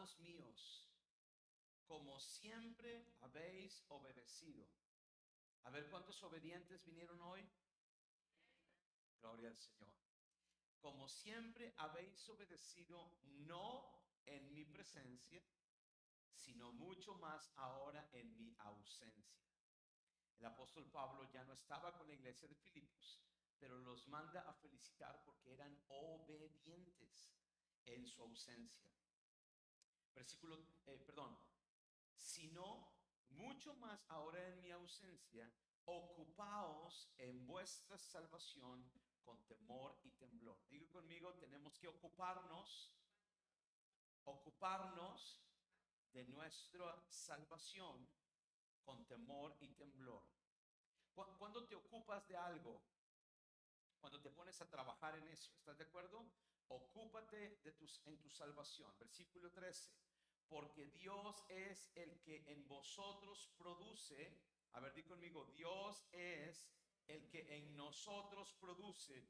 amados míos, como siempre habéis obedecido. A ver, ¿cuántos obedientes vinieron hoy? Gloria al Señor. Como siempre habéis obedecido, no en mi presencia, sino mucho más ahora en mi ausencia. El apóstol Pablo ya no estaba con la iglesia de Filipos, pero los manda a felicitar porque eran obedientes en su ausencia. Perdón, sino mucho más ahora en mi ausencia, ocupaos en vuestra salvación con temor y temblor. Digo conmigo, tenemos que ocuparnos de nuestra salvación con temor y temblor. Cuando te ocupas de algo, cuando te pones a trabajar en eso, ¿estás de acuerdo? Ocúpate en tu salvación. Versículo 13. Porque Dios es el que en vosotros produce, a ver, di conmigo, Dios es el que en nosotros produce,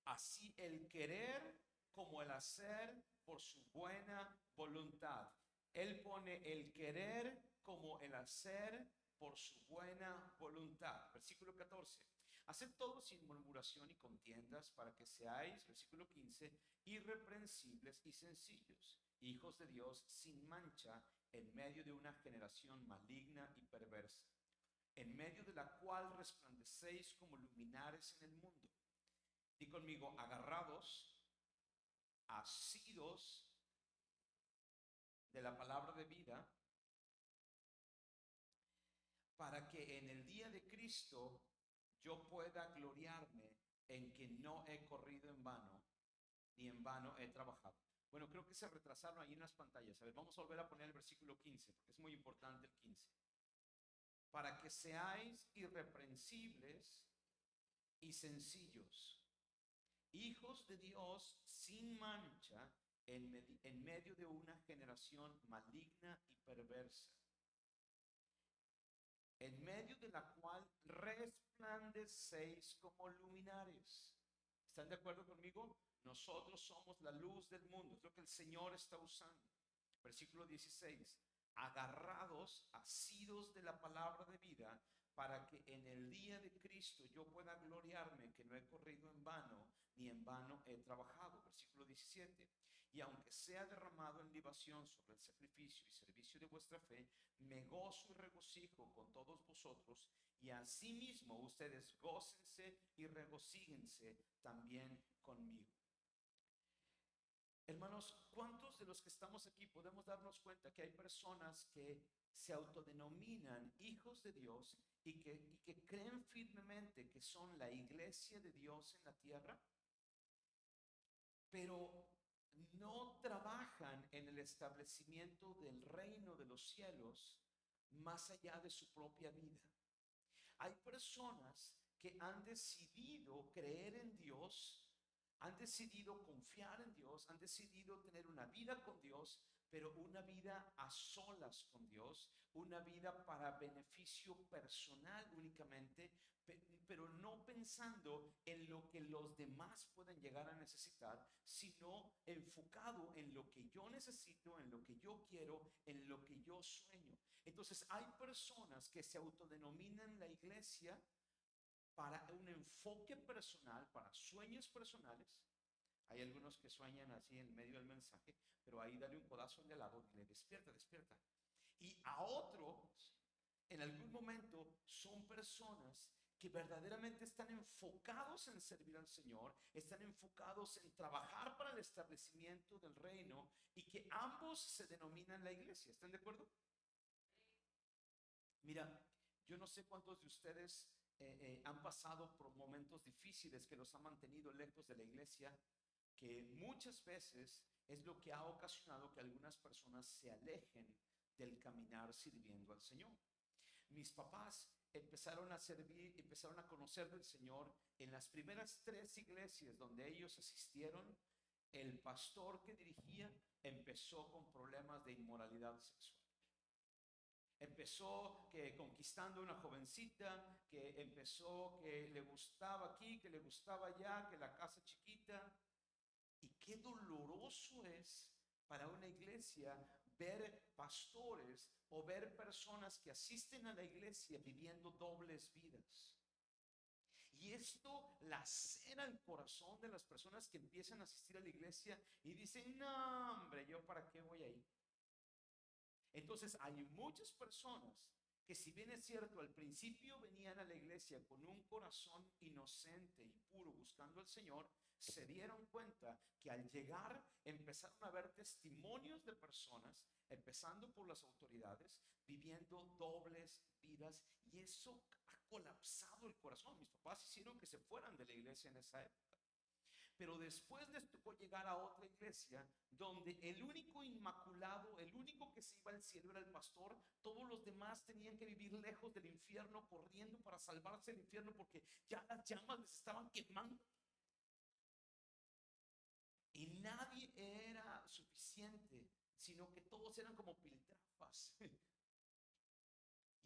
así el querer como el hacer por su buena voluntad. Él pone el querer como el hacer por su buena voluntad. Versículo 14. Haced todo sin murmuración y contiendas para que seáis, versículo 15, irreprensibles y sencillos, hijos de Dios sin mancha en medio de una generación maligna y perversa, en medio de la cual resplandecéis como luminares en el mundo. Y conmigo, agarrados, asidos de la palabra de vida, para que en el día de Cristo yo pueda gloriarme en que no he corrido en vano, ni en vano he trabajado. Bueno, creo que se retrasaron ahí en las pantallas. A ver, vamos a volver a poner el versículo 15, porque es muy importante el 15. Para que seáis irreprensibles y sencillos, hijos de Dios sin mancha en medio de una generación maligna y perversa, en medio de la cual resplandecéis como luminares. ¿Están de acuerdo conmigo? Nosotros somos la luz del mundo, es lo que el Señor está usando. Versículo 16, agarrados, asidos de la palabra de vida, para que en el día de Cristo yo pueda gloriarme que no he corrido en vano, ni en vano he trabajado. Versículo 17, y aunque sea derramado en libación sobre el sacrificio y servicio de vuestra fe, me gozo y regocijo con todos vosotros, y asimismo ustedes gócense y regocíjense también conmigo. Hermanos, ¿cuántos de los que estamos aquí podemos darnos cuenta que hay personas que se autodenominan hijos de Dios y que creen firmemente que son la iglesia de Dios en la tierra, pero no trabajan en el establecimiento del reino de los cielos más allá de su propia vida? Hay personas que han decidido creer en Dios, han decidido confiar en Dios, han decidido tener una vida con Dios, pero una vida a solas con Dios, una vida para beneficio personal únicamente, pero no pensando en lo que los demás pueden llegar a necesitar, sino enfocado en lo que yo necesito, en lo que yo quiero, en lo que yo sueño. Entonces hay personas que se autodenominan la iglesia para un enfoque personal, para sueños personales. Hay algunos que sueñan así en medio del mensaje, pero ahí dale un codazo al de lado y le despierta, despierta. Y a otros, en algún momento, son personas que verdaderamente están enfocados en servir al Señor, están enfocados en trabajar para el establecimiento del reino y que ambos se denominan la iglesia. ¿Están de acuerdo? Mira, yo no sé cuántos de ustedes han pasado por momentos difíciles que los han mantenido lejos de la iglesia, que muchas veces es lo que ha ocasionado que algunas personas se alejen del caminar sirviendo al Señor. Mis papás empezaron a servir, empezaron a conocer del Señor en las primeras 3 iglesias donde ellos asistieron. El pastor que dirigía empezó con problemas de inmoralidad sexual. Empezó que conquistando una jovencita, que empezó que le gustaba aquí, que le gustaba allá, que la casa chiquita. Y qué doloroso es para una iglesia ver pastores o ver personas que asisten a la iglesia viviendo dobles vidas. Y esto lacera el corazón de las personas que empiezan a asistir a la iglesia y dicen, no, hombre, ¿yo para qué voy ahí? Entonces hay muchas personas que, si bien es cierto, al principio venían a la iglesia con un corazón inocente y puro buscando al Señor, se dieron cuenta que al llegar empezaron a ver testimonios de personas, empezando por las autoridades, viviendo dobles vidas, y eso ha colapsado el corazón. Mis papás hicieron que se fueran de la iglesia en esa época. Pero después les tocó llegar a otra iglesia donde el único inmaculado, el único que se iba al cielo era el pastor. Todos los demás tenían que vivir lejos del infierno, corriendo para salvarse del infierno porque ya las llamas les estaban quemando. Y nadie era suficiente, sino que todos eran como piltrafas.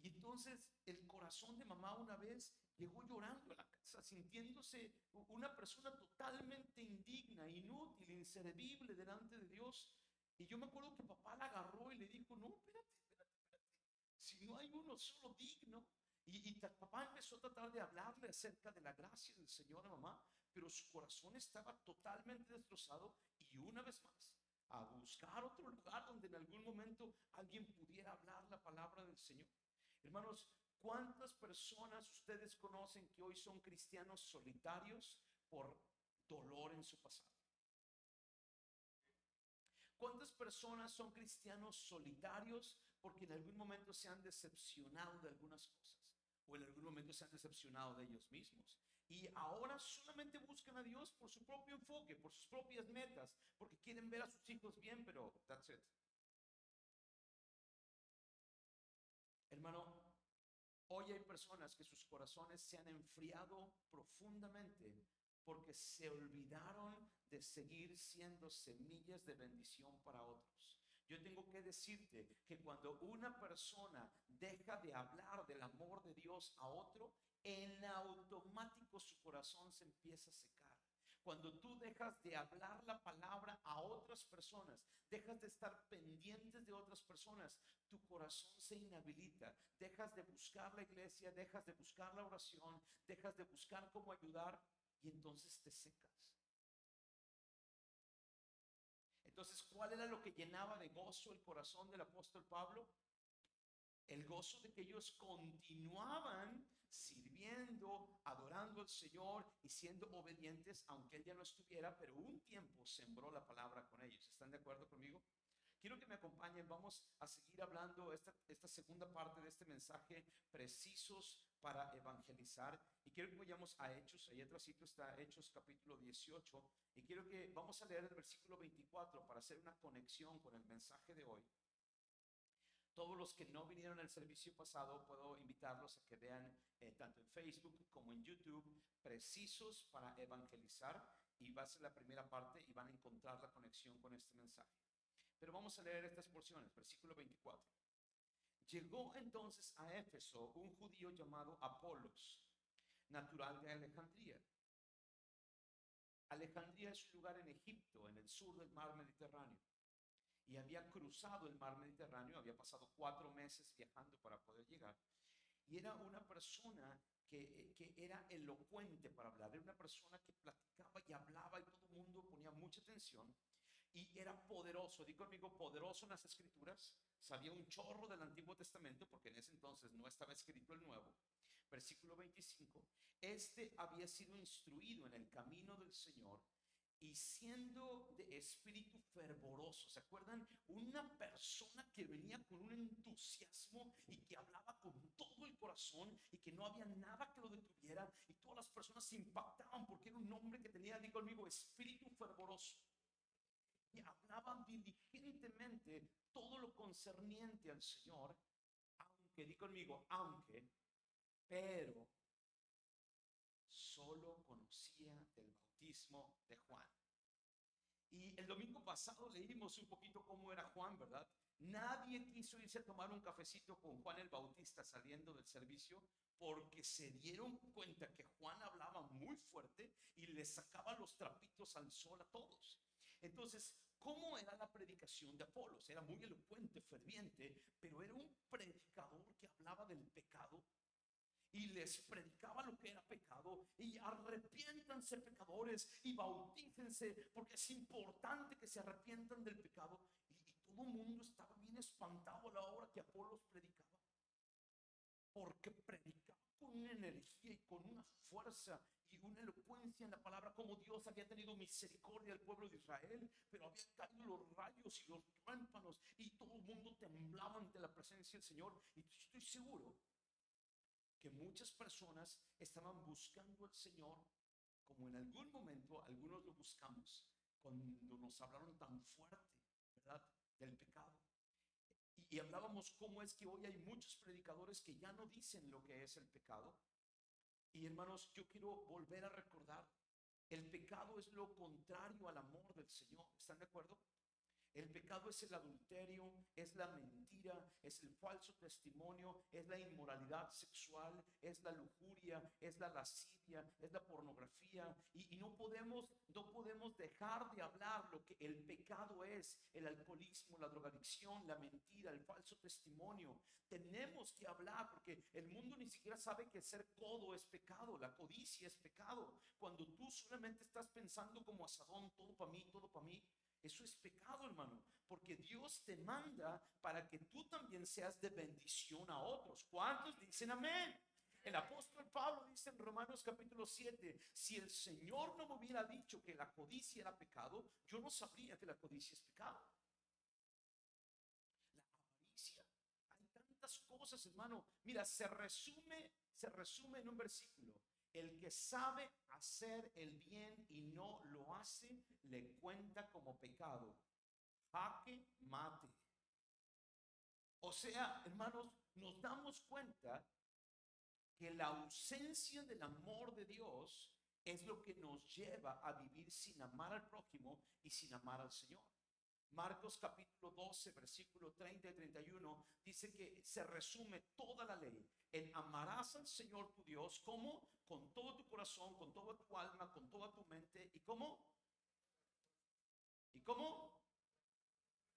Y entonces el corazón de mamá una vez llegó llorando a la casa, sintiéndose una persona totalmente indigna, inútil, inservible delante de Dios. Y yo me acuerdo que papá la agarró y le dijo, no, espérate, espérate, espérate, si no hay uno solo digno. Y papá empezó a tratar de hablarle acerca de la gracia del Señor a mamá, pero su corazón estaba totalmente destrozado, y una vez más a buscar otro lugar donde en algún momento alguien pudiera hablar la palabra del Señor. Hermanos, ¿cuántas personas ustedes conocen que hoy son cristianos solitarios por dolor en su pasado? ¿Cuántas personas son cristianos solitarios porque en algún momento se han decepcionado de algunas cosas, o en algún momento se han decepcionado de ellos mismos? Y ahora solamente buscan a Dios por su propio enfoque, por sus propias metas, porque quieren ver a sus hijos bien, pero that's it. Hermano, hoy hay personas que sus corazones se han enfriado profundamente porque se olvidaron de seguir siendo semillas de bendición para otros. Yo tengo que decirte que cuando una persona deja de hablar del amor de Dios a otro, en automático su corazón se empieza a secar. Cuando tú dejas de hablar la palabra a otras personas, dejas de estar pendientes de otras personas, tu corazón se inhabilita, dejas de buscar la iglesia, dejas de buscar la oración, dejas de buscar cómo ayudar, y entonces te secas. Entonces, ¿cuál era lo que llenaba de gozo el corazón del apóstol Pablo? El gozo de que ellos continuaban sirviendo, adorando al Señor y siendo obedientes, aunque él ya no estuviera, pero un tiempo sembró la palabra con ellos. ¿Están de acuerdo conmigo? Quiero que me acompañen, vamos a seguir hablando esta segunda parte de este mensaje, precisos para evangelizar. Y quiero que vayamos a Hechos, ahí atrásito está Hechos capítulo 18, y quiero que vamos a leer el versículo 24 para hacer una conexión con el mensaje de hoy. Todos los que no vinieron al servicio pasado, puedo invitarlos a que vean tanto en Facebook como en YouTube, precisos para evangelizar, y va a ser la primera parte y van a encontrar la conexión con este mensaje. Pero vamos a leer estas porciones, versículo 24. Llegó entonces a Éfeso un judío llamado Apolos, natural de Alejandría. Alejandría es un lugar en Egipto, en el sur del mar Mediterráneo. Y había cruzado el mar Mediterráneo, había pasado 4 meses viajando para poder llegar. Y era una persona que era elocuente para hablar, era una persona que platicaba y hablaba y todo el mundo ponía mucha atención. Y era poderoso, di conmigo, poderoso en las escrituras, sabía un chorro del Antiguo Testamento porque en ese entonces no estaba escrito el Nuevo. Versículo 25, este había sido instruido en el camino del Señor y siendo de espíritu fervoroso. ¿Se acuerdan? Una persona que venía con un entusiasmo y que hablaba con todo el corazón y que no había nada que lo detuviera, y todas las personas se impactaban porque era un hombre que tenía, di conmigo, espíritu fervoroso. Y hablaban diligentemente todo lo concerniente al Señor, aunque, di conmigo, aunque, pero solo conocía el bautismo de Juan. Y el domingo pasado leímos un poquito cómo era Juan, ¿verdad? Nadie quiso irse a tomar un cafecito con Juan el Bautista saliendo del servicio, porque se dieron cuenta que Juan hablaba muy fuerte y le sacaba los trapitos al sol a todos. Entonces, ¿cómo era la predicación predicación de Apolos. Era muy elocuente, ferviente, pero era un predicador que hablaba del pecado y les predicaba lo que era pecado, y arrepiéntanse pecadores y bautícense, porque es importante que se arrepientan del pecado. Y todo el mundo estaba bien espantado a la hora que Apolos predicaba, porque predicaba con una energía y con una fuerza y una elocuencia en la palabra, como Dios había tenido misericordia del pueblo de Israel, pero habían caído los rayos y los truémpanos y todo el mundo temblaba ante la presencia del Señor. Y estoy seguro que muchas personas estaban buscando al Señor, como en algún momento algunos lo buscamos cuando nos hablaron tan fuerte, ¿verdad?, del pecado. Y hablábamos cómo es que hoy hay muchos predicadores que ya no dicen lo que es el pecado. Y hermanos, yo quiero volver a recordar, el pecado es lo contrario al amor del Señor. ¿Están de acuerdo? El pecado es el adulterio, es la mentira, es el falso testimonio, es la inmoralidad sexual, es la lujuria, es la lascivia, es la pornografía. Y no podemos dejar de hablar lo que el pecado es: el alcoholismo, la drogadicción, la mentira, el falso testimonio. Tenemos que hablar, porque el mundo ni siquiera sabe que ser codo es pecado, la codicia es pecado. Cuando tú solamente estás pensando como asadón, todo para mí, todo para mí, eso es pecado, hermano, porque Dios te manda para que tú también seas de bendición a otros. ¿Cuántos dicen amén? El apóstol Pablo dice en Romanos capítulo 7, si el Señor no me hubiera dicho que la codicia era pecado, yo no sabría que la codicia es pecado. La avaricia, hay tantas cosas, hermano. Mira, se resume en un versículo: el que sabe hacer el bien y no lo hace, le cuenta como pecado. Jaque mate. O sea, hermanos, nos damos cuenta que la ausencia del amor de Dios es lo que nos lleva a vivir sin amar al prójimo y sin amar al Señor. Marcos capítulo 12, versículo 30 y 31 dice que se resume toda la ley en: amarás al Señor tu Dios, ¿cómo? Con todo tu corazón, con toda tu alma, con toda tu mente. ¿Y cómo? ¿Y cómo?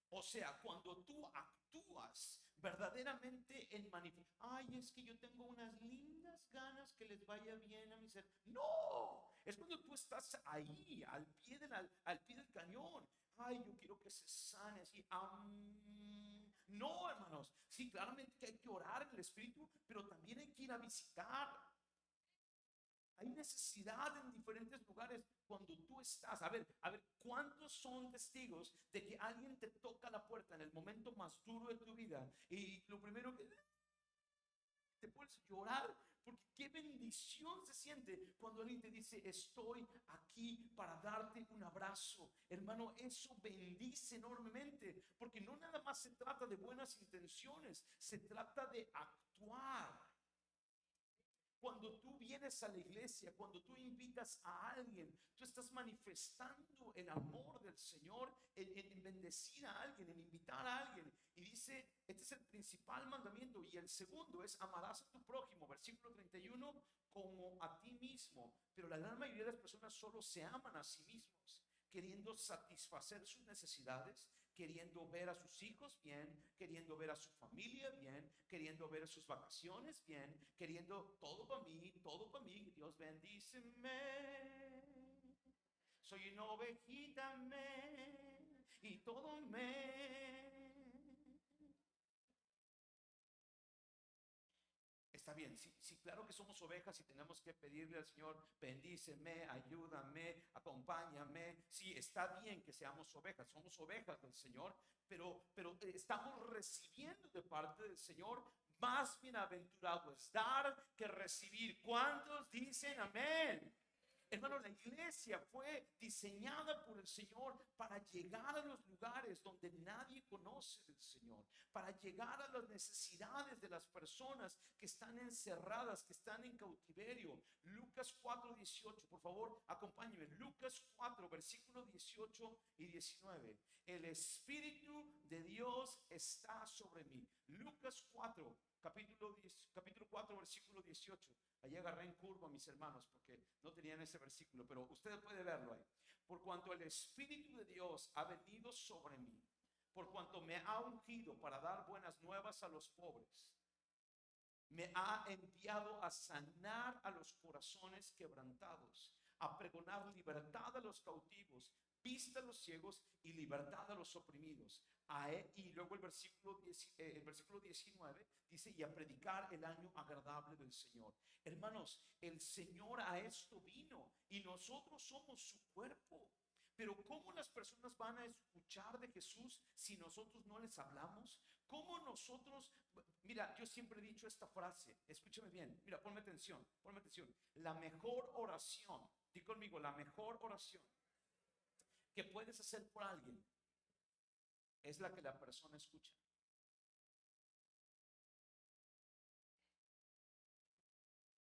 O sea, cuando tú actúas verdaderamente en manifestar, ay, es que yo tengo unas lindas ganas que les vaya bien a mi ser. No, es cuando tú estás ahí, al pie del cañón. Ay, yo quiero que se sane así. No, hermanos. Sí, claramente que hay que orar en el Espíritu, pero también hay que ir a visitar. Hay necesidad en diferentes lugares cuando tú estás. A ver, ¿cuántos son testigos de que alguien te toca la puerta en el momento más duro de tu vida y lo primero que te puedes llorar? Porque qué bendición se siente cuando alguien te dice: estoy aquí para darte un abrazo. Hermano, eso bendice enormemente, porque no nada más se trata de buenas intenciones, se trata de actuar. Cuando tú vienes a la iglesia, cuando tú invitas a alguien, tú estás manifestando el amor del Señor en bendecir a alguien, en invitar a alguien. Y dice, este es el principal mandamiento. Y el segundo es: amarás a tu prójimo, versículo 31, como a ti mismo. Pero la gran mayoría de las personas solo se aman a sí mismos, queriendo satisfacer sus necesidades, queriendo ver a sus hijos bien, queriendo ver a su familia bien, queriendo ver a sus vacaciones bien, queriendo todo para mí, todo para mí. Dios bendíceme. Soy una ovejita y todo está bien. Sí, sí, claro que somos ovejas y tenemos que pedirle al Señor: bendíceme, ayúdame, acompáñame. Sí, está bien que seamos ovejas, somos ovejas del Señor, pero estamos recibiendo de parte del Señor. Más bienaventurado es dar que recibir. ¿Cuántos dicen amén? Hermano, la iglesia fue diseñada por el Señor para llegar a los lugares donde nadie conoce del Señor, para llegar a las necesidades de las personas que están encerradas, que están en cautiverio. Lucas 4:18, por favor, acompáñenme. Lucas 4, versículos 18 y 19. El Espíritu de Dios está sobre mí. Lucas 4, capítulo 4, versículo 18. Allí agarré en curva a mis hermanos porque no tenían ese versículo, pero usted puede verlo ahí. Por cuanto el Espíritu de Dios ha venido sobre mí, por cuanto me ha ungido para dar buenas nuevas a los pobres. Me ha enviado a sanar a los corazones quebrantados, a pregonar libertad a los cautivos, vista a los ciegos y libertad a los oprimidos. Y luego el versículo 19 dice, y a predicar el año agradable del Señor. Hermanos, el Señor a esto vino y nosotros somos su cuerpo. Pero ¿cómo las personas van a escuchar de Jesús si nosotros no les hablamos? ¿Cómo nosotros? Mira, yo siempre he dicho esta frase, escúchame bien, mira, ponme atención, ponme atención. La mejor oración, di conmigo, la mejor oración que puedes hacer por alguien es la que la persona escucha.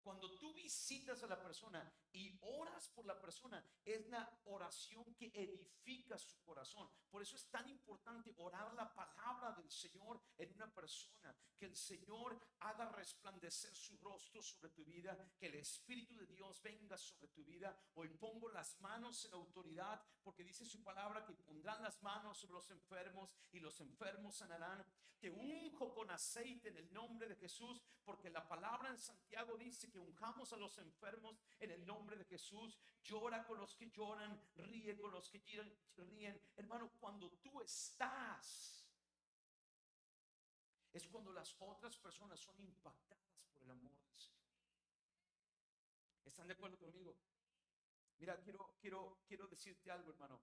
Cuando tú visitas a la persona y oras por la persona, es la oración que edifica su corazón. Por eso es tan importante orar la palabra del Señor en una persona, que el Señor haga resplandecer su rostro sobre tu vida, que el Espíritu de Dios venga sobre tu vida. Hoy pongo las manos en autoridad, porque dice su palabra que pondrán las manos sobre los enfermos y los enfermos sanarán. Te unjo con aceite en el nombre de Jesús, porque la palabra en Santiago dice que unjamos a los enfermos en el nombre de Jesús. Llora con los que lloran, ríe con los que ríen. Hermano, cuando tú estás, es cuando las otras personas son impactadas por el amor del Señor. ¿Están de acuerdo conmigo? Mira, quiero decirte algo, hermano.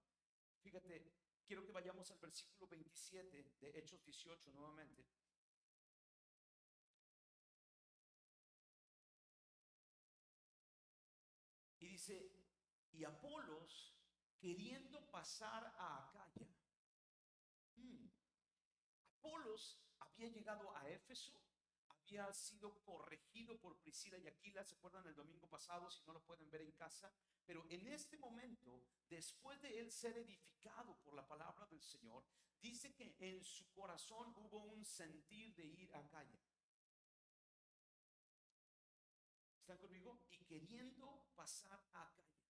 Fíjate, quiero que vayamos al versículo 27 de Hechos 18 nuevamente. Y dice, y Apolos, queriendo pasar a Acaya. Apolos había llegado a Éfeso, había sido corregido por Priscila y Aquila, ¿se acuerdan el domingo pasado? Si no lo pueden ver en casa. Pero en este momento, después de él ser edificado por la palabra del Señor, dice que en su corazón hubo un sentir de ir a Acaya. ¿Están conmigo? Y queriendo pasar a Acaya.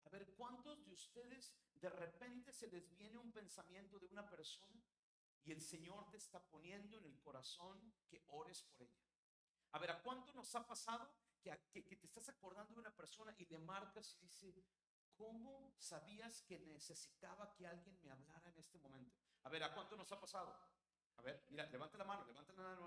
A ver, ¿cuántos de ustedes de repente se les viene un pensamiento de una persona y el Señor te está poniendo en el corazón que ores por ella? A ver, ¿a cuánto nos ha pasado que te estás acordando de una persona y le marcas y dice, ¿cómo sabías que necesitaba que alguien me hablara en este momento? A ver, ¿a cuánto nos ha pasado? A ver, mira, levanta la mano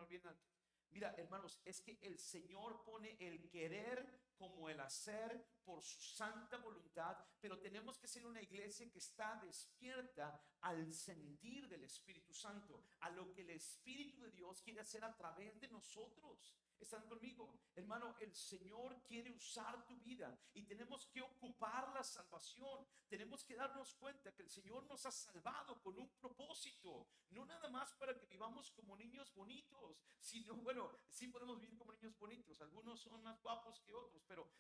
bien alto. Mira, hermanos, es que el Señor pone el querer como el hacer por su santa voluntad, pero tenemos que ser una iglesia que está despierta al sentir del Espíritu Santo, a lo que el Espíritu de Dios quiere hacer a través de nosotros. ¿Están conmigo? Hermano, el Señor quiere usar tu vida y tenemos que ocupar la salvación. Tenemos que darnos cuenta que el Señor nos ha salvado con un propósito, no nada más para que vivamos como niños bonitos, sino, bueno, sí podemos vivir como niños bonitos. Algunos son más guapos que otros, pero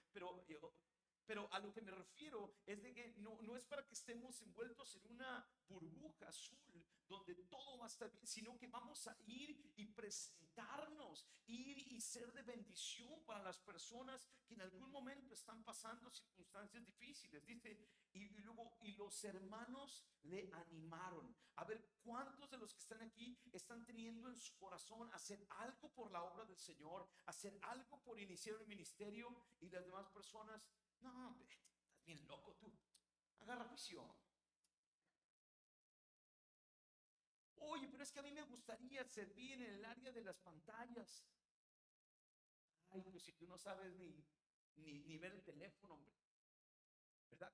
a lo que me refiero es de que no es para que estemos envueltos en una burbuja azul donde todo va a estar bien, sino que vamos a ir y presentarnos, ir y ser de bendición para las personas que en algún momento están pasando circunstancias difíciles. Dice, y los hermanos le animaron. A ver, ¿cuántos de los que están aquí están teniendo en su corazón hacer algo por la obra del Señor, hacer algo por iniciar el ministerio, y las demás personas, no, estás bien loco tú, agarra visión? Oye, pero es que a mí me gustaría servir en el área de las pantallas. Ay, pues si tú no sabes ni ver el teléfono, hombre, ¿verdad?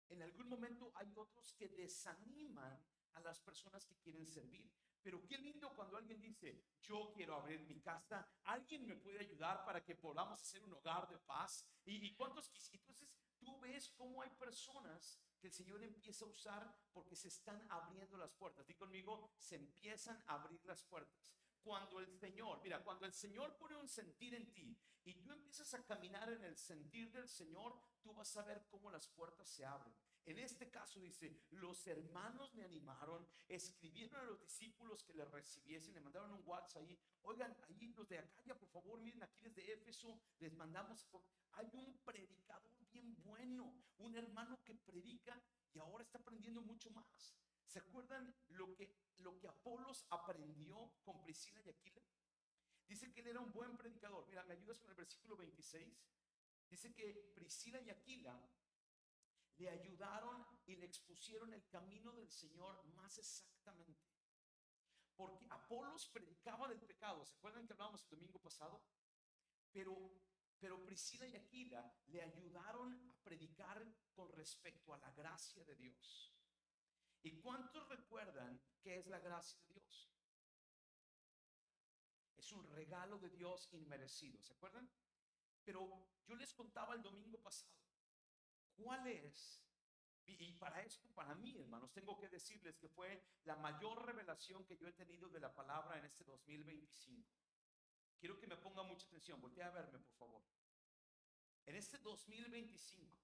En algún momento hay otros que desaniman a las personas que quieren servir. Pero qué lindo cuando alguien dice, yo quiero abrir mi casa, alguien me puede ayudar para que podamos hacer un hogar de paz. ¿Y cuántos? Entonces tú ves cómo hay personas que el Señor empieza a usar porque se están abriendo las puertas. Dí conmigo, se empiezan a abrir las puertas. Cuando el Señor, mira, cuando el Señor pone un sentir en ti y tú empiezas a caminar en el sentir del Señor, tú vas a ver cómo las puertas se abren. En este caso dice, los hermanos me animaron, escribieron a los discípulos que le recibiesen, le mandaron un WhatsApp ahí, oigan, ahí los de Acaya, por favor, miren, aquí desde Éfeso les mandamos, hay un predicador bien bueno, un hermano que predica y ahora está aprendiendo mucho más. ¿Se acuerdan lo que Apolos aprendió con Priscila y Aquila? Dice que él era un buen predicador. Mira, ¿me ayudas con el versículo 26? Dice que Priscila y Aquila le ayudaron y le expusieron el camino del Señor más exactamente. Porque Apolos predicaba del pecado. ¿Se acuerdan que hablábamos el domingo pasado? Pero, pero Priscila y Aquila le ayudaron a predicar con respecto a la gracia de Dios. ¿Y cuántos recuerdan qué es la gracia de Dios? Es un regalo de Dios inmerecido, ¿se acuerdan? Pero yo les contaba el domingo pasado, ¿cuál es? Y para esto, para mí, hermanos, tengo que decirles que fue la mayor revelación que yo he tenido de la palabra en este 2025. Quiero que me ponga mucha atención, voltea a verme, por favor. En este 2025,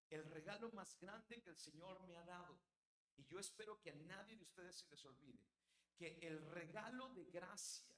el regalo más grande que el Señor me ha dado, y yo espero que a nadie de ustedes se les olvide, que el regalo de gracia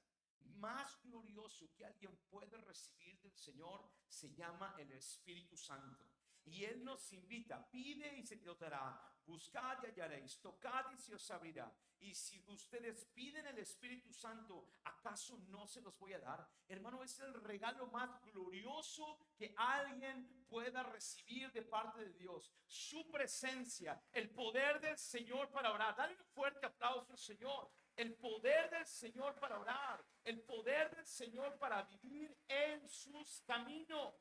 más glorioso que alguien puede recibir del Señor se llama el Espíritu Santo. Y Él nos invita: pide y se te dará, buscad y hallaréis, tocad y se os abrirá. Y si ustedes piden el Espíritu Santo, ¿acaso no se los voy a dar? Hermano, es el regalo más glorioso que alguien pueda recibir de parte de Dios. Su presencia, el poder del Señor para orar. Dale un fuerte aplauso al Señor. El poder del Señor para orar, el poder del Señor para vivir en sus caminos.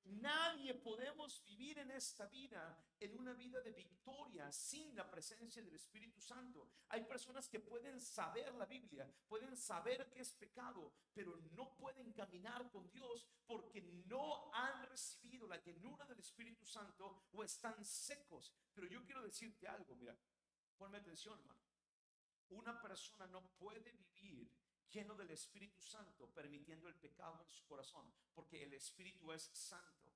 Nadie podemos vivir en esta vida, en una vida de victoria, sin la presencia del Espíritu Santo. Hay personas que pueden saber la Biblia, pueden saber qué es pecado, pero no pueden caminar con Dios porque no han recibido la llenura del Espíritu Santo o están secos. Pero yo quiero decirte algo, mira, ponme atención, hermano. Una persona no puede vivir lleno del Espíritu Santo permitiendo el pecado en su corazón, porque el Espíritu es santo.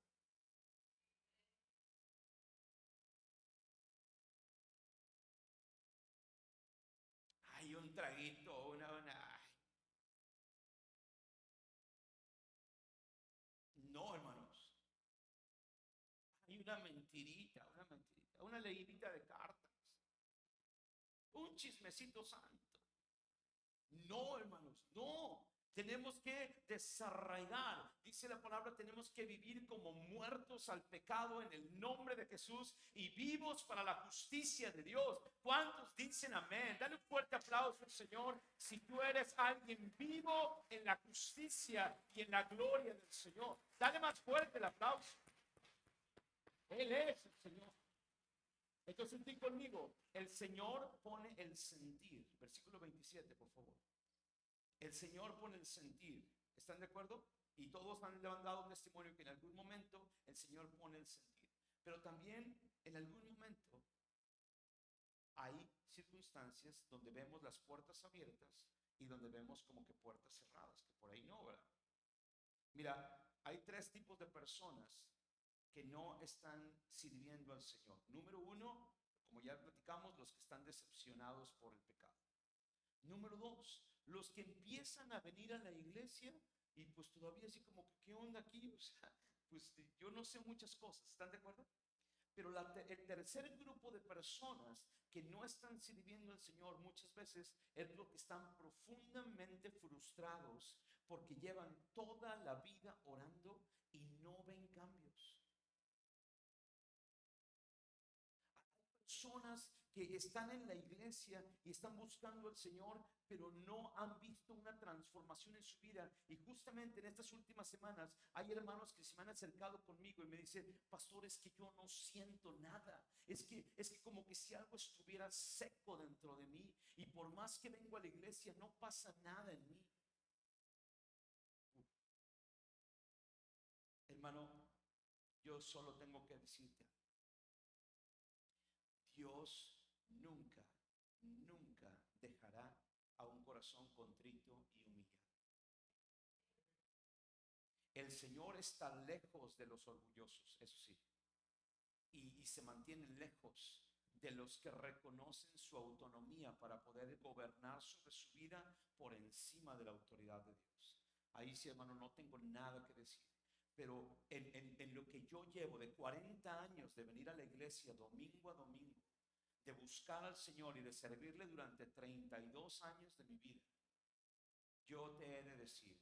Hay un traguito, no, hermanos. Hay una leidita de cartas, un chismecito santo. No, hermanos, no. Tenemos que desarraigar. Dice la palabra, tenemos que vivir como muertos al pecado en el nombre de Jesús y vivos para la justicia de Dios. ¿Cuántos dicen amén? Dale un fuerte aplauso al Señor si tú eres alguien vivo en la justicia y en la gloria del Señor. Dale más fuerte el aplauso. Él es el Señor. Entonces di conmigo: el Señor pone el sentir. Versículo 27, por favor. El Señor pone el sentir. ¿Están de acuerdo? Y todos han dado un testimonio que en algún momento el Señor pone el sentir. Pero también en algún momento hay circunstancias donde vemos las puertas abiertas y donde vemos como que puertas cerradas, que por ahí no, ¿verdad? Mira, hay tres tipos de personas que no están sirviendo al Señor. Número uno, como ya platicamos, los que están decepcionados por el pecado. Número dos, los que empiezan a venir a la iglesia y pues todavía así como que, ¿qué onda aquí? O sea, pues yo no sé muchas cosas, ¿están de acuerdo? Pero el tercer grupo de personas que no están sirviendo al Señor muchas veces es lo que están profundamente frustrados porque llevan toda la vida orando y no ven cambios. Personas que están en la iglesia y están buscando al Señor, pero no han visto una transformación en su vida. Y justamente en estas últimas semanas hay hermanos que se me han acercado conmigo y me dicen: pastor, es que yo no siento nada. Es que como que si algo estuviera seco dentro de mí, y por más que vengo a la iglesia no pasa nada en mí. Hermano, yo solo tengo que decirte: Dios nunca, nunca dejará a un corazón contrito y humillado. El Señor está lejos de los orgullosos, eso sí, y se mantiene lejos de los que reconocen su autonomía para poder gobernar sobre su vida por encima de la autoridad de Dios. Ahí sí, hermano, no tengo nada que decir. Pero en lo que yo llevo de 40 años de venir a la iglesia domingo a domingo, de buscar al Señor y de servirle durante 32 años de mi vida, yo te he de decir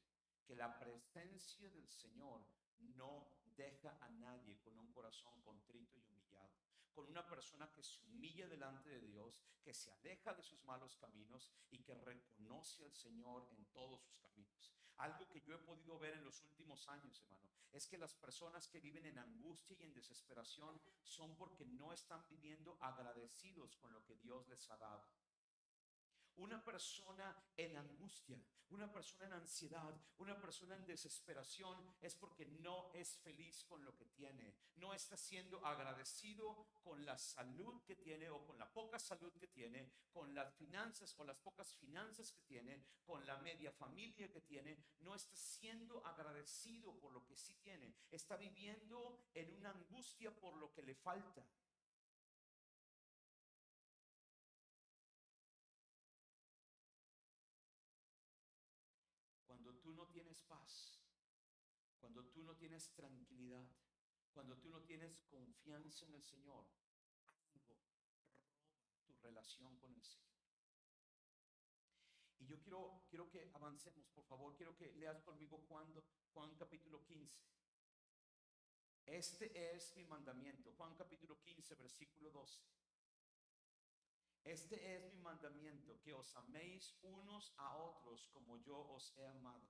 que la presencia del Señor no deja a nadie con un corazón contrito y humillado, con una persona que se humilla delante de Dios, que se aleja de sus malos caminos y que reconoce al Señor en todos sus caminos. Algo que yo he podido ver en los últimos años, hermano, es que las personas que viven en angustia y en desesperación son porque no están viviendo agradecidos con lo que Dios les ha dado. Una persona en angustia, una persona en ansiedad, una persona en desesperación es porque no es feliz con lo que tiene. No está siendo agradecido con la salud que tiene o con la poca salud que tiene, con las finanzas o las pocas finanzas que tiene, con la media familia que tiene. No está siendo agradecido por lo que sí tiene. Está viviendo en una angustia por lo que le falta. Cuando tú no tienes paz, cuando tú no tienes tranquilidad, cuando tú no tienes confianza en el Señor, algo roba tu relación con el Señor. Y yo quiero que avancemos, por favor. Quiero que leas conmigo Juan capítulo 15. Este es mi mandamiento. Juan capítulo 15, versículo 12. Este es mi mandamiento, que os améis unos a otros como yo os he amado.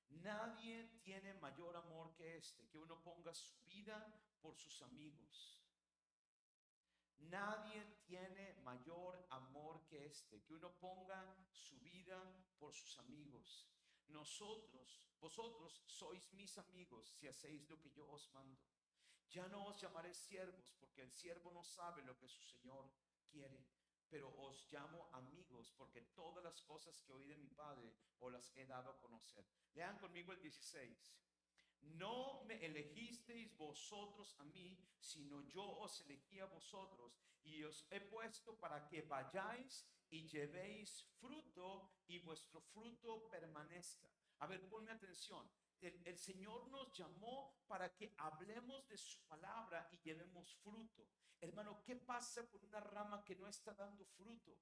Nadie tiene mayor amor que este, que uno ponga su vida por sus amigos. Nadie tiene mayor amor que este, que uno ponga su vida por sus amigos. Vosotros sois mis amigos si hacéis lo que yo os mando. Ya no os llamaré siervos, porque el siervo no sabe lo que su señor quiere, pero os llamo amigos, porque todas las cosas que oí de mi Padre os las he dado a conocer. Lean conmigo el 16. No me elegisteis vosotros a mí, sino yo os elegí a vosotros y os he puesto para que vayáis y llevéis fruto y vuestro fruto permanezca. A ver, ponme atención. El Señor nos llamó para que hablemos de su palabra y llevemos fruto. Hermano, ¿qué pasa con una rama que no está dando fruto?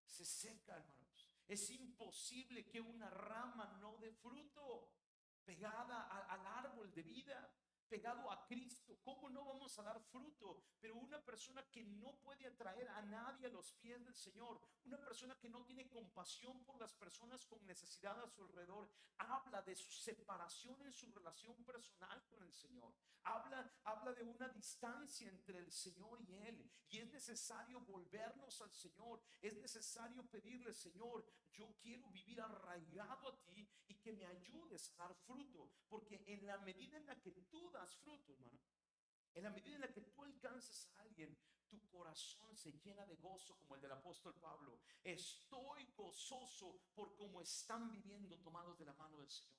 Se seca, hermanos. Es imposible que una rama no dé fruto pegada al árbol de vida, pegado a Cristo. ¿Cómo no vamos a dar fruto? Pero una persona que no puede atraer a nadie a los pies del Señor, una persona que no tiene compasión por las personas con necesidad a su alrededor, habla de su separación en su relación personal con el Señor. Habla de una distancia entre el Señor y él. Y es necesario volvernos al Señor. Es necesario pedirle, Señor, yo quiero vivir arraigado a ti y que me ayudes a dar fruto. Porque en la medida en la que tú das fruto, hermano, en la medida en la que tú alcanzas a alguien, tu corazón se llena de gozo, como el del apóstol Pablo. Estoy gozoso por cómo están viviendo tomados de la mano del Señor.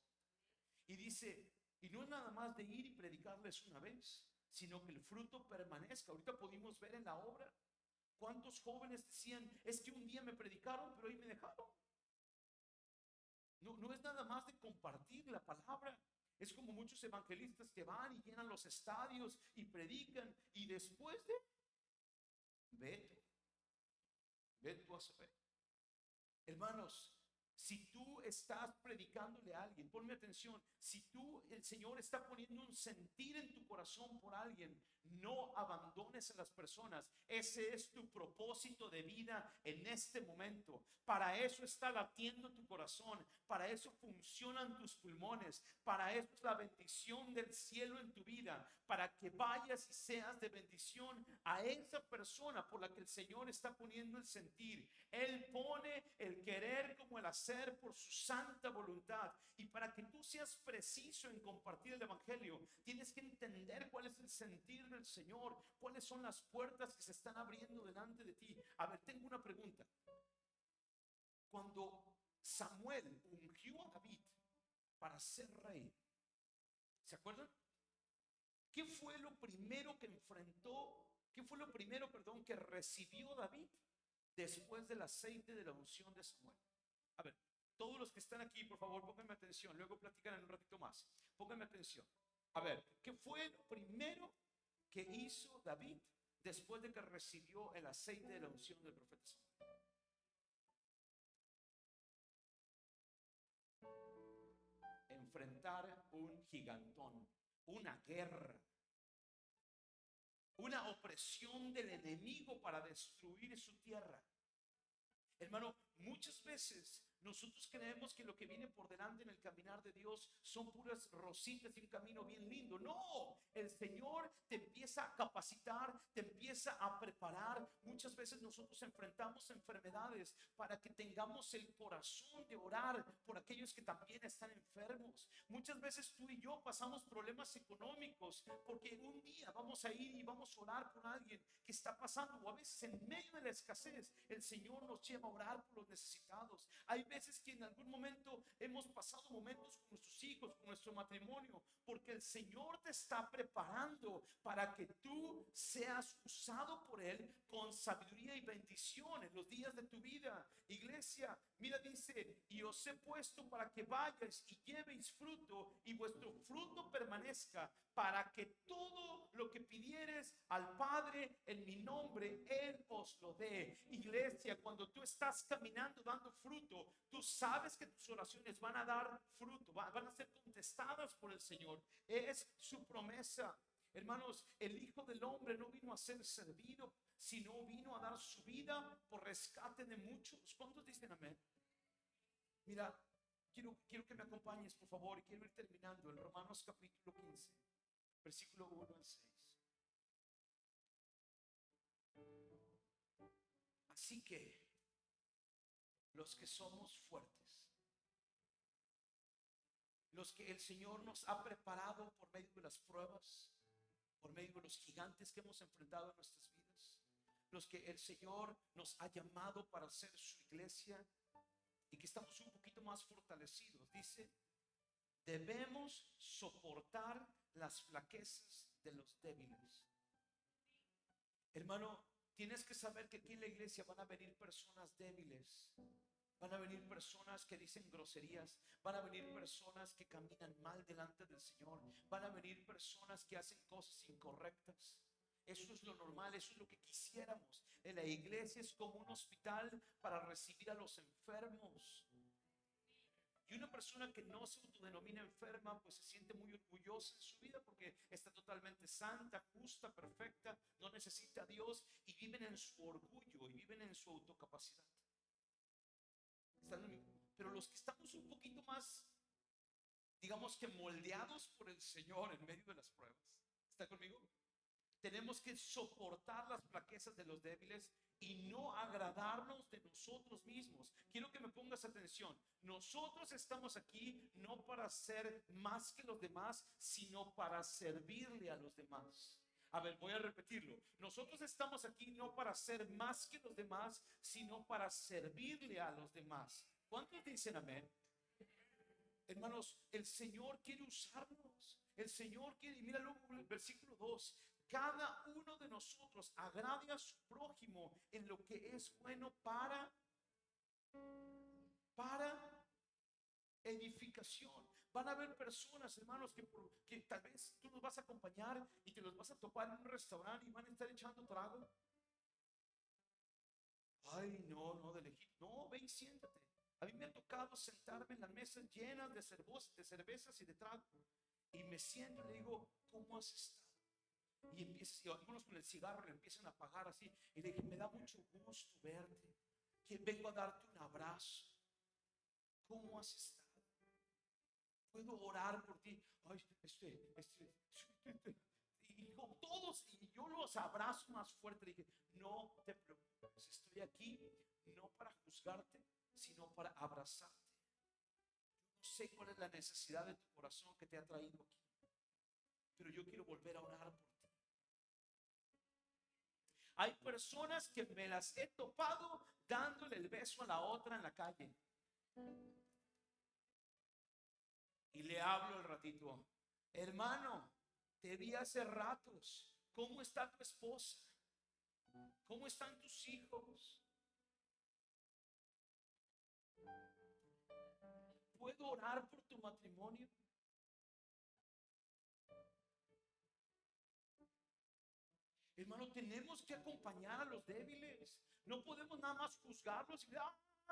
Y dice, y no es nada más de ir y predicarles una vez, sino que el fruto permanezca. Ahorita pudimos ver en la obra cuántos jóvenes decían, es que un día me predicaron, pero hoy me dejaron. No es nada más de compartir la palabra. Es como muchos evangelistas que van y llenan los estadios y predican y después de, vete, vete tú a saber. Hermanos, si tú estás predicándole a alguien, ponme atención, si el Señor está poniendo un sentir en tu corazón por alguien, no abandones a las personas. Ese es tu propósito de vida en este momento. Para eso está latiendo tu corazón, para eso funcionan tus pulmones, para eso es la bendición del cielo en tu vida, para que vayas y seas de bendición a esa persona por la que el Señor está poniendo el sentir. Él pone el querer como el hacer por su santa voluntad. Y para que tú seas preciso en compartir el evangelio, tienes que entender cuál es el sentir del Señor, cuáles son las puertas que se están abriendo delante de ti. A ver, tengo una pregunta. Cuando Samuel ungió a David para ser rey, ¿se acuerdan? ¿Qué fue lo primero que enfrentó? ¿Qué fue lo primero, perdón, que recibió David después del aceite de la unción de Samuel? A ver, todos los que están aquí, por favor, pónganme atención. Luego platican en un ratito más. Pónganme atención. A ver, ¿qué fue lo primero que hizo David después de que recibió el aceite de la unción del profeta Samuel? Enfrentar un gigantón, una guerra, una opresión del enemigo para destruir su tierra. Hermano, muchas veces nosotros creemos que lo que viene por delante en el caminar de Dios son puras rositas y un camino bien lindo. No, el Señor te empieza a capacitar, te empieza a preparar. Muchas veces nosotros enfrentamos enfermedades para que tengamos el corazón de orar por aquellos que también están enfermos. Muchas veces tú y yo pasamos problemas económicos porque un día vamos a ir y vamos a orar por alguien que está pasando, o a veces en medio de la escasez el Señor nos lleva a orar por los necesitados. Hay veces que en algún momento hemos pasado momentos con nuestros hijos, con nuestro matrimonio, porque el Señor te está preparando para que tú seas usado por Él con sabiduría y bendición en los días de tu vida. Iglesia, mira, dice: y os he puesto para que vayáis y llevéis fruto, y vuestro fruto permanezca, para que todo lo que pidieres al Padre en mi nombre, Él os lo dé. Iglesia, cuando tú estás caminando dando fruto, tú sabes que tus oraciones van a dar fruto, van a ser contestadas por el Señor. Es su promesa. Hermanos, el Hijo del Hombre no vino a ser servido, sino vino a dar su vida por rescate de muchos. ¿Cuántos dicen amén? Mira, quiero que me acompañes, por favor, y quiero ir terminando en Romanos capítulo 15, versículo 1 al 6. Así que los que somos fuertes, los que el Señor nos ha preparado por medio de las pruebas, por medio de los gigantes que hemos enfrentado en nuestras vidas, los que el Señor nos ha llamado para ser su iglesia y que estamos un poquito más fortalecidos, dice: debemos soportar las flaquezas de los débiles. Hermano, tienes que saber que aquí en la iglesia van a venir personas débiles. Van a venir personas que dicen groserías. Van a venir personas que caminan mal delante del Señor. Van a venir personas que hacen cosas incorrectas. Eso es lo normal, eso es lo que quisiéramos. En la iglesia es como un hospital para recibir a los enfermos. Y una persona que no se autodenomina enferma, pues se siente muy orgullosa en su vida porque está totalmente santa, justa, perfecta, no necesita a Dios, y viven en su orgullo y viven en su autocapacidad. Pero los que estamos un poquito más, digamos que moldeados por el Señor en medio de las pruebas, ¿está conmigo? Tenemos que soportar las flaquezas de los débiles y no agradarnos de nosotros mismos. Quiero que me pongas atención. Nosotros estamos aquí no para ser más que los demás, sino para servirle a los demás. A ver, voy a repetirlo. Nosotros estamos aquí no para ser más que los demás, sino para servirle a los demás. ¿Cuántos dicen amén? Hermanos, el Señor quiere usarnos. El Señor quiere, y mira luego el versículo 2: cada uno de nosotros agrade a su prójimo en lo que es bueno para edificación. Van a haber personas, hermanos, que tal vez tú los vas a acompañar y te los vas a topar en un restaurante y van a estar echando trago. Ay, no, de lejito. No, ven y siéntate. A mí me ha tocado sentarme en las mesas llenas de cervezas y de trago. Y me siento y le digo: ¿cómo has estado? Y algunos con el cigarro le empiezan a apagar así. Y le dije: me da mucho gusto verte. Que vengo a darte un abrazo. ¿Cómo has estado? Puedo orar por ti. Ay, y con todos, y yo los abrazo más fuerte. Le dije: no te preocupes, estoy aquí no para juzgarte, sino para abrazarte. Yo no sé cuál es la necesidad de tu corazón que te ha traído aquí, pero yo quiero volver a orar por ti. Hay personas que me las he topado dándole el beso a la otra en la calle. Y le hablo al ratito: hermano, te vi hace ratos. ¿Cómo está tu esposa? ¿Cómo están tus hijos? ¿Puedo orar por tu matrimonio? Hermano, tenemos que acompañar a los débiles. No podemos nada más juzgarlos y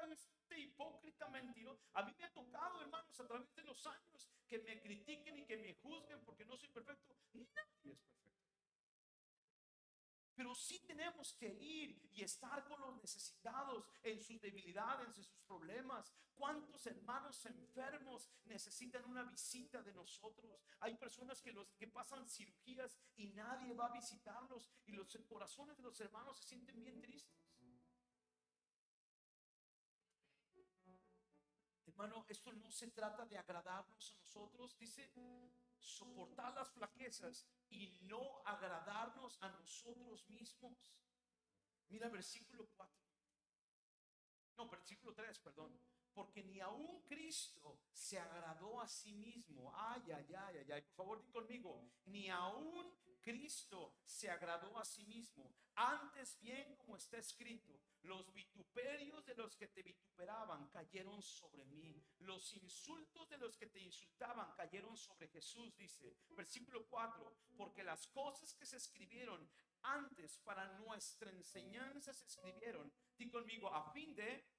decir, este hipócrita mentiroso. A mí me ha tocado, hermanos, a través de los años, que me critiquen y que me juzguen porque no soy perfecto. Nadie es perfecto. Pero sí tenemos que ir y estar con los necesitados en sus debilidades, en sus problemas. ¿Cuántos hermanos enfermos necesitan una visita de nosotros? Hay personas que pasan cirugías y nadie va a visitarlos, y los corazones de los hermanos se sienten bien tristes. Hermano, esto no se trata de agradarnos a nosotros. Dice, soportar las flaquezas y no agradarnos a nosotros mismos. Mira versículo 4. No, versículo 3, perdón. Porque ni aun Cristo se agradó a sí mismo. Ay, ay, ay, ay, ay. Por favor, di conmigo. Ni aun Cristo se agradó a sí mismo. Antes bien, como está escrito, los vituperios de los que te vituperaban cayeron sobre mí. Los insultos de los que te insultaban cayeron sobre Jesús, dice. Versículo 4. Porque las cosas que se escribieron antes para nuestra enseñanza se escribieron. Di conmigo, a fin de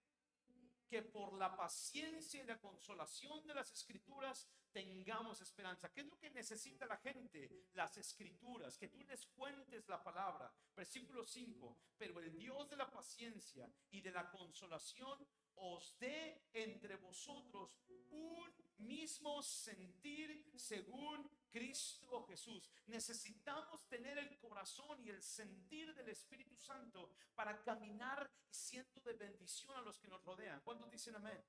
que por la paciencia y la consolación de las escrituras tengamos esperanza. ¿Qué es lo que necesita la gente? Las escrituras, que tú les cuentes la palabra. Versículo 5, pero el Dios de la paciencia y de la consolación os dé entre vosotros un mismo sentir según Cristo Jesús. Necesitamos tener el corazón y el sentir del Espíritu Santo para caminar siendo de bendición a los que nos rodean. ¿Cuántos dicen amén?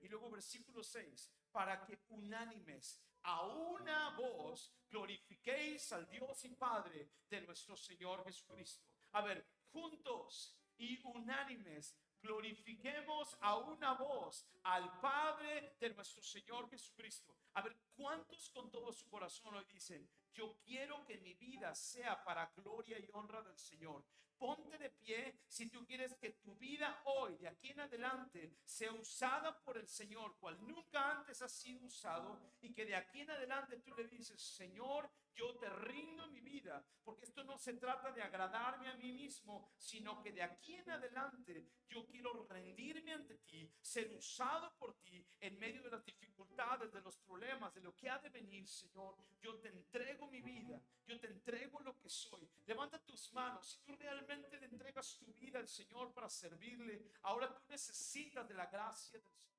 Y luego versículo 6, para que unánimes a una voz glorifiquéis al Dios y Padre de nuestro Señor Jesucristo. A ver, juntos y unánimes glorifiquemos a una voz al Padre de nuestro Señor Jesucristo. A ver, ¿cuántos con todo su corazón hoy dicen, yo quiero que mi vida sea para gloria y honra del Señor? Ponte de pie si tú quieres que tu vida hoy, de aquí en adelante, sea usada por el Señor, cual nunca antes ha sido usado, y que de aquí en adelante tú le dices, Señor, yo te rindo mi vida, porque esto no se trata de agradarme a mí mismo, sino que de aquí en adelante yo quiero rendirme ante ti, ser usado por ti en medio de las dificultades, de los problemas, de lo que ha de venir, Señor. Yo te entrego mi vida, yo te entrego lo que soy. Levanta tus manos. Si tú realmente le entregas tu vida al Señor para servirle, ahora tú necesitas de la gracia del Señor.